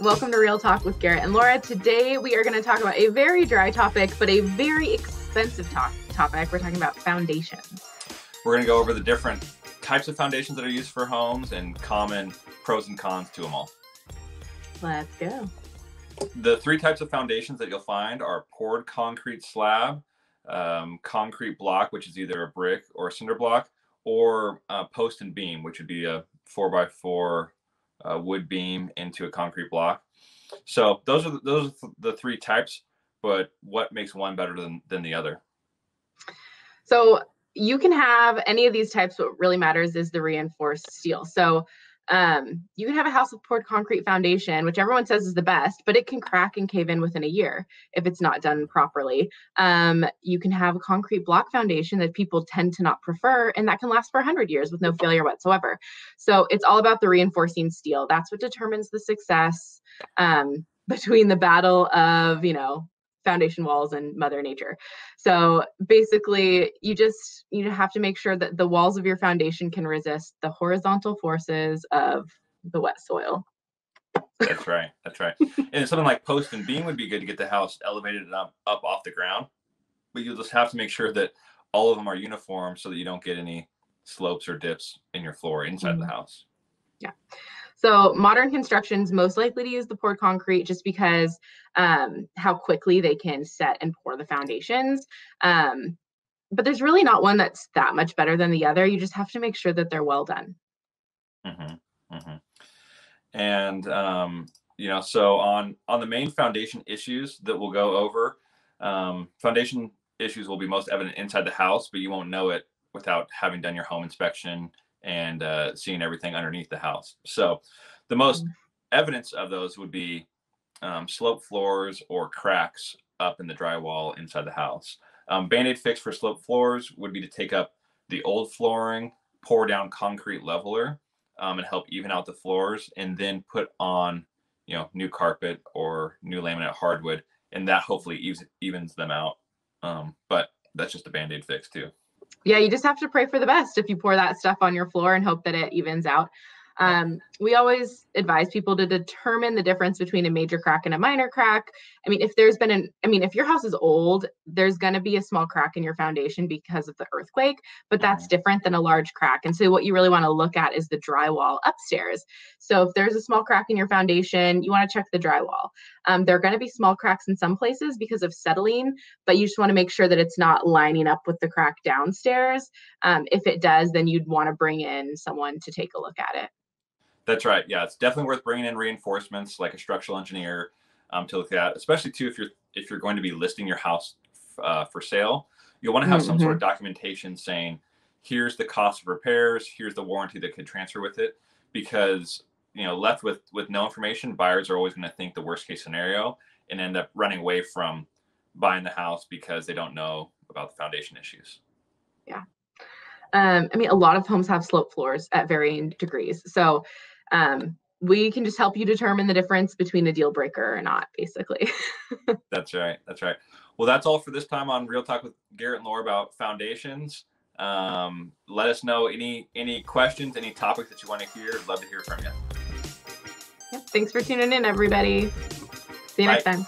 Welcome to Real Talk with Garrett and Laura. Today we are going to talk about a very dry topic, but a very expensive topic. We're talking about foundations. We're going to go over the different types of foundations that are used for homes and common pros and cons to them all. Let's go. The three types of foundations that you'll find are poured concrete slab, concrete block, which is either a brick or a cinder block, or post and beam, which would be a 4x4 wood beam into a concrete block. So those are the three types, but what makes one better than the other? So you can have any of these types. What really matters is the reinforced steel. So you can have a house with poured concrete foundation, which everyone says is the best, but it can crack and cave in within a year if it's not done properly. You can have a concrete block foundation that people tend to not prefer, and that can last for 100 years with no failure whatsoever. So it's all about the reinforcing steel. That's what determines the success between the battle of, foundation walls and Mother Nature. So basically, you have to make sure that the walls of your foundation can resist the horizontal forces of the wet soil. That's right. And something like post and beam would be good to get the house elevated and up off the ground, but you'll just have to make sure that all of them are uniform so that you don't get any slopes or dips in your floor inside the house. Yeah. So modern construction's most likely to use the poured concrete just because how quickly they can set and pour the foundations. But there's really not one that's that much better than the other. You just have to make sure that they're well done. And, so on the main foundation issues that we'll go over, foundation issues will be most evident inside the house, but you won't know it without having done your home inspection and seeing everything underneath the house. So the most evidence of those would be slope floors or cracks up in the drywall inside the house. Band-Aid fix for slope floors would be to take up the old flooring, pour down concrete leveler, and help even out the floors, and then put on, new carpet or new laminate hardwood, and that hopefully evens them out. But that's just a Band-Aid fix too. Yeah, you just have to pray for the best if you pour that stuff on your floor and hope that it evens out. We always advise people to determine the difference between a major crack and a minor crack. I mean, if your house is old, there's going to be a small crack in your foundation because of the earthquake, but that's different than a large crack. And so what you really want to look at is the drywall upstairs. So if there's a small crack in your foundation, you want to check the drywall. There are going to be small cracks in some places because of settling, but you just want to make sure that it's not lining up with the crack downstairs. If it does, then you'd want to bring in someone to take a look at it. That's right. Yeah, it's definitely worth bringing in reinforcements like a structural engineer to look at, especially too if you're going to be listing your house for sale. You'll want to have some sort of documentation saying, here's the cost of repairs, here's the warranty that could transfer with it, because left with no information, buyers are always going to think the worst case scenario and end up running away from buying the house because they don't know about the foundation issues. Yeah. A lot of homes have slope floors at varying degrees. So we can just help you determine the difference between a deal breaker or not, basically. That's right. Well, that's all for this time on Real Talk with Garrett and Laura about foundations. Let us know any questions, any topics that you want to hear. I'd love to hear from you. Yep. Thanks for tuning in, everybody. See you next time.